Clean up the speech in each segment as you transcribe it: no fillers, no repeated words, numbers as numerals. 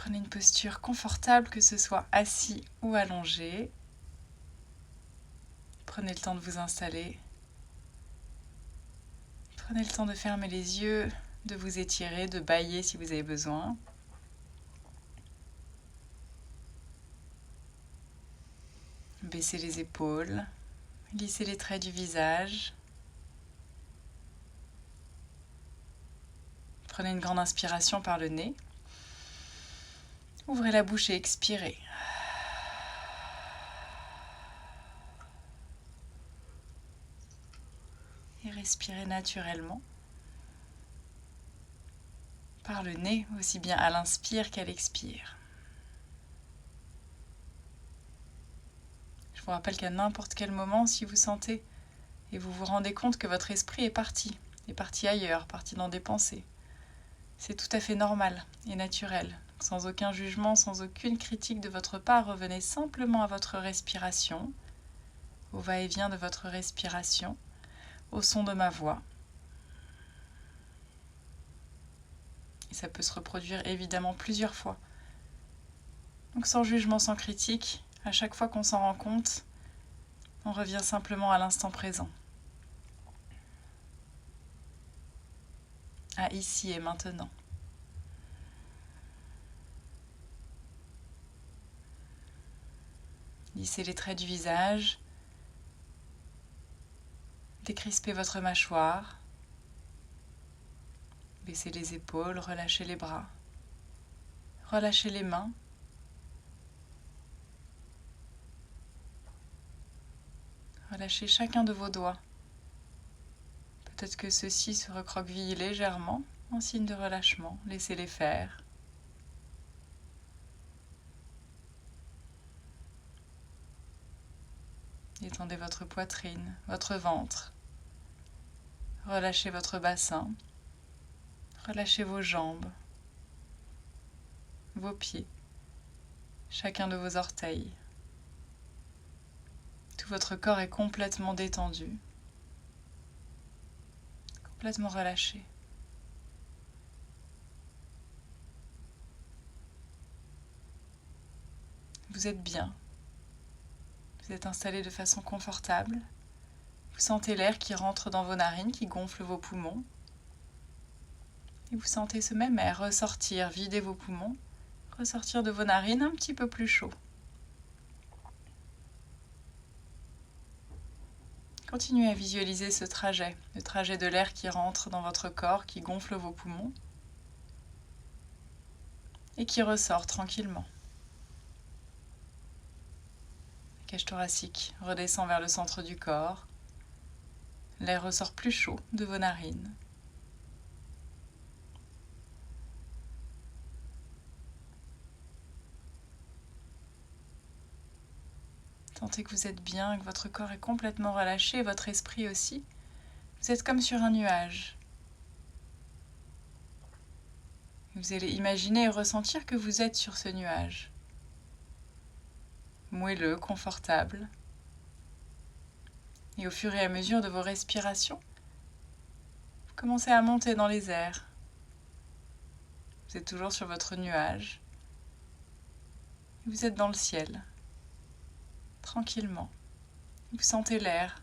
Prenez une posture confortable, que ce soit assis ou allongé. Prenez le temps de vous installer. Prenez le temps de fermer les yeux, de vous étirer, de bâiller si vous avez besoin. Baissez les épaules, lissez les traits du visage. Prenez une grande inspiration par le nez. Ouvrez la bouche et expirez. Et respirez naturellement. Par le nez, aussi bien à l'inspire qu'à l'expire. Je vous rappelle qu'à n'importe quel moment, si vous sentez et vous vous rendez compte que votre esprit est parti ailleurs, parti dans des pensées, c'est tout à fait normal et naturel. Sans aucun jugement, sans aucune critique de votre part, revenez simplement à votre respiration, au va-et-vient de votre respiration, au son de ma voix. Et ça peut se reproduire évidemment plusieurs fois. Donc sans jugement, sans critique, à chaque fois qu'on s'en rend compte, on revient simplement à l'instant présent. À ici et maintenant. Lissez les traits du visage. Décrispez votre mâchoire. Baissez les épaules, relâchez les bras. Relâchez les mains. Relâchez chacun de vos doigts. Peut-être que ceux-ci se recroquevillent légèrement en signe de relâchement. Laissez-les faire. Étendez votre poitrine, votre ventre. Relâchez votre bassin. Relâchez vos jambes, vos pieds, chacun de vos orteils. Tout votre corps est complètement détendu, complètement relâché. Vous êtes bien. Vous êtes installé de façon confortable. Vous sentez l'air qui rentre dans vos narines, qui gonfle vos poumons. Et vous sentez ce même air ressortir, vider vos poumons, ressortir de vos narines un petit peu plus chaud. Continuez à visualiser ce trajet, le trajet de l'air qui rentre dans votre corps, qui gonfle vos poumons et qui ressort tranquillement. La cage thoracique redescend vers le centre du corps. L'air ressort plus chaud de vos narines. Sentez que vous êtes bien, que votre corps est complètement relâché, votre esprit aussi. Vous êtes comme sur un nuage. Vous allez imaginer et ressentir que vous êtes sur ce nuage. Moelleux, confortable. Et au fur et à mesure de vos respirations, vous commencez à monter dans les airs. Vous êtes toujours sur votre nuage. Vous êtes dans le ciel. Tranquillement. Vous sentez l'air.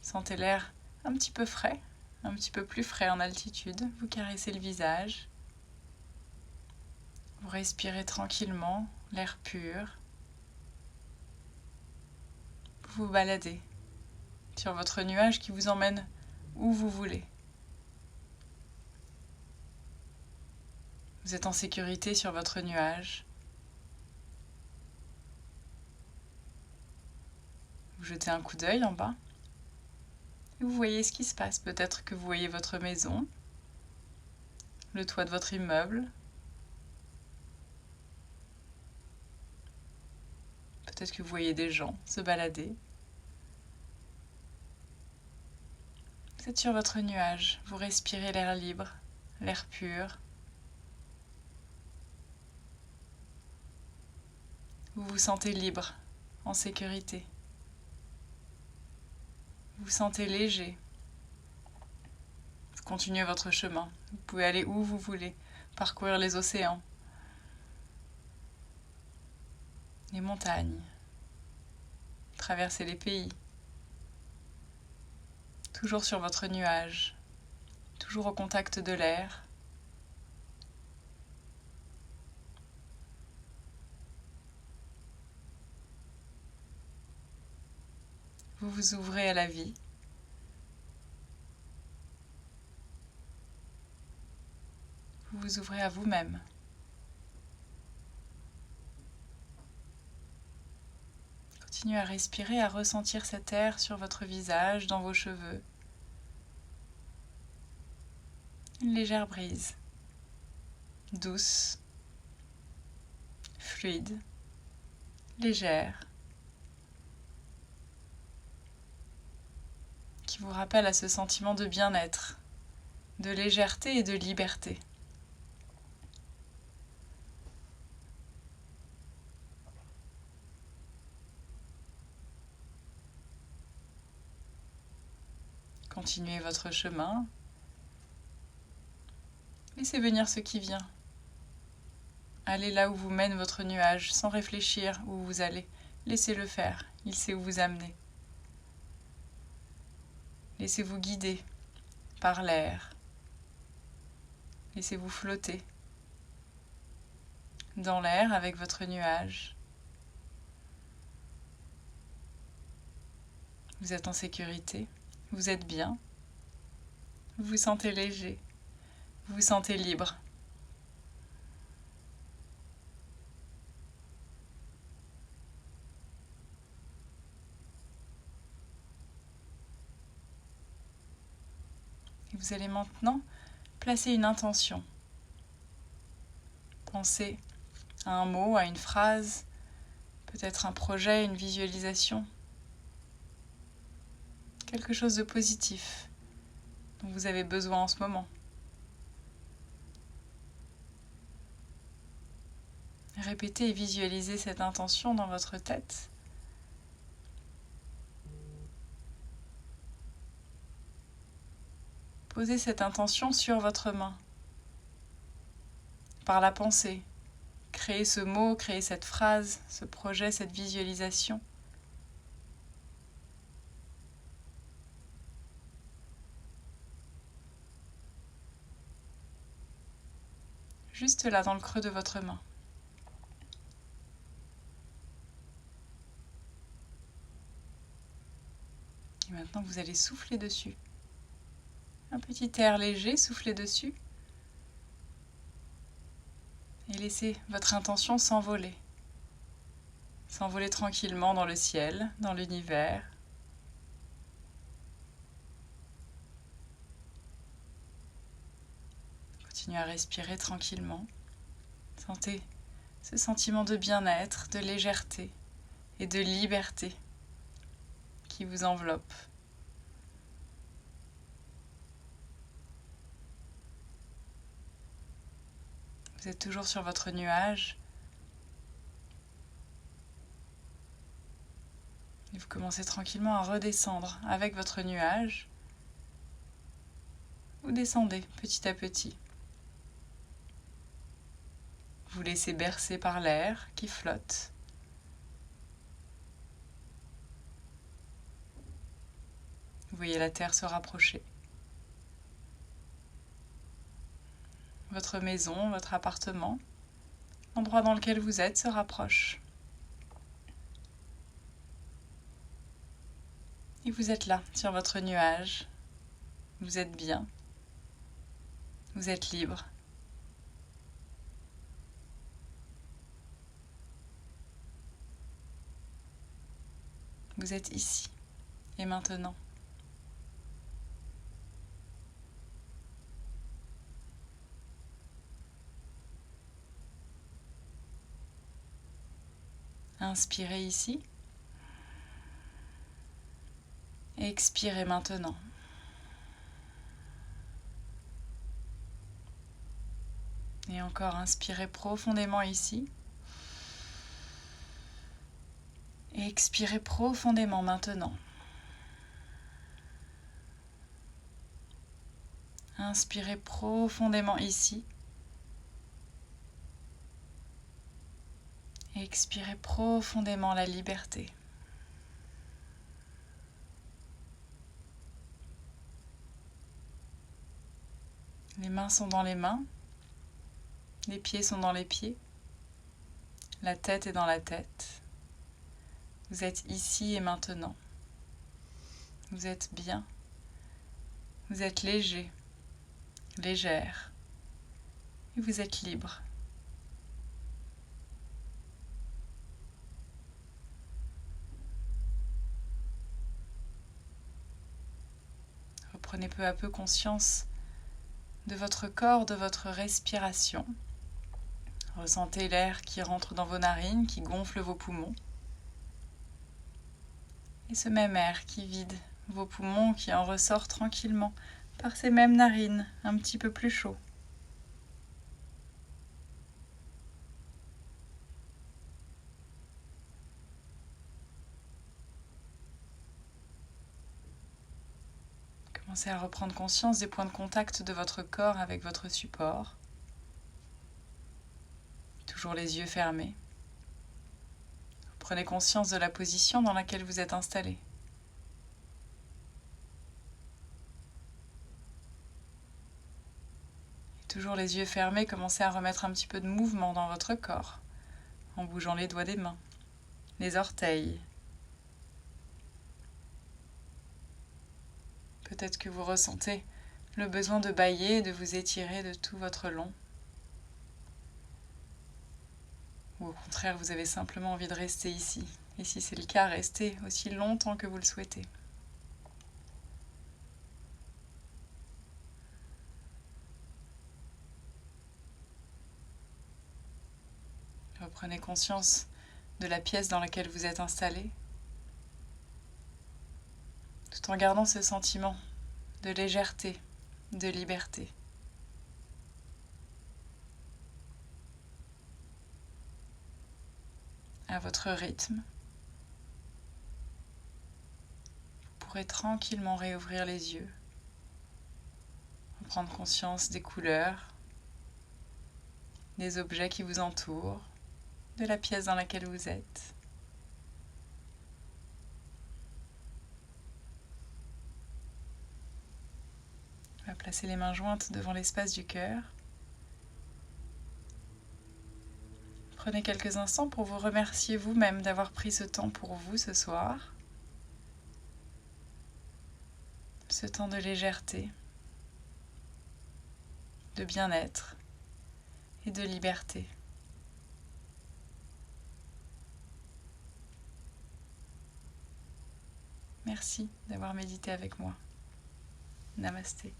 Sentez l'air un petit peu frais, un petit peu plus frais en altitude. Vous caressez le visage. Vous respirez tranquillement, l'air pur. Vous vous baladez sur votre nuage qui vous emmène où vous voulez. Vous êtes en sécurité sur votre nuage. Vous jetez un coup d'œil en bas et vous voyez ce qui se passe. Peut-être que vous voyez votre maison, le toit de votre immeuble. Peut-être que vous voyez des gens se balader. Vous êtes sur votre nuage, vous respirez l'air libre, l'air pur. Vous vous sentez libre, en sécurité. Vous vous sentez léger. Vous continuez votre chemin. Vous pouvez aller où vous voulez, parcourir les océans. les montagnes, traverser les pays, toujours sur votre nuage, toujours au contact de l'air. Vous vous ouvrez à la vie. Vous vous ouvrez à vous-même. Continuez à respirer, à ressentir cet air sur votre visage, dans vos cheveux. Une légère brise, douce, fluide, légère, qui vous rappelle à ce sentiment de bien-être, de légèreté et de liberté. Continuez votre chemin. Laissez venir ce qui vient. Allez là où vous mène votre nuage, sans réfléchir où vous allez. Laissez-le faire, il sait où vous amener. Laissez-vous guider par l'air. Laissez-vous flotter dans l'air avec votre nuage. Vous êtes en sécurité, vous êtes bien, vous vous sentez léger, vous vous sentez libre. Et vous allez maintenant placer une intention. Pensez à un mot, à une phrase, peut-être un projet, une visualisation. Quelque chose de positif dont vous avez besoin en ce moment. Répétez et visualisez cette intention dans votre tête. Posez cette intention sur votre main. Par la pensée, créez ce mot, créez cette phrase, ce projet, cette visualisation. Juste là, dans le creux de votre main. Et maintenant, vous allez souffler dessus. Un petit air léger, soufflez dessus. Et laissez votre intention s'envoler. S'envoler tranquillement dans le ciel, dans l'univers. Continuez à respirer tranquillement. Sentez ce sentiment de bien-être, de légèreté et de liberté qui vous enveloppe. Vous êtes toujours sur votre nuage. Et vous commencez tranquillement à redescendre avec votre nuage. Vous descendez petit à petit. Vous laissez bercer par l'air qui flotte. Vous voyez la terre se rapprocher. Votre maison, votre appartement, l'endroit dans lequel vous êtes se rapproche. Et vous êtes là, sur votre nuage. Vous êtes bien. Vous êtes libre. Vous êtes ici et maintenant. Inspirez ici. Et expirez maintenant. Et encore, inspirez profondément ici. Et expirez profondément maintenant. Inspirez profondément ici. Et Et expirez profondément la liberté. Les mains sont dans les mains, les pieds sont dans les pieds, la tête est dans la tête. Vous êtes ici et maintenant. Vous êtes bien. Vous êtes léger, légère. Et vous êtes libre. Reprenez peu à peu conscience de votre corps, de votre respiration. Ressentez l'air qui rentre dans vos narines, qui gonfle vos poumons. Et ce même air qui vide vos poumons, qui en ressort tranquillement par ces mêmes narines, un petit peu plus chauds. Commencez à reprendre conscience des points de contact de votre corps avec votre support. Toujours les yeux fermés. Prenez conscience de la position dans laquelle vous êtes installé. Et toujours les yeux fermés, commencez à remettre un petit peu de mouvement dans votre corps, en bougeant les doigts des mains, les orteils. Peut-être que vous ressentez le besoin de bâiller et de vous étirer de tout votre long. Ou au contraire, vous avez simplement envie de rester ici. Et si c'est le cas, restez aussi longtemps que vous le souhaitez. Reprenez conscience de la pièce dans laquelle vous êtes installé, tout en gardant ce sentiment de légèreté, de liberté. À votre rythme, vous pourrez tranquillement réouvrir les yeux, prendre conscience des couleurs, des objets qui vous entourent, de la pièce dans laquelle vous êtes. On va placer les mains jointes devant l'espace du cœur. Prenez quelques instants pour vous remercier vous-même d'avoir pris ce temps pour vous ce soir. Ce temps de légèreté, de bien-être et de liberté. Merci d'avoir médité avec moi. Namasté.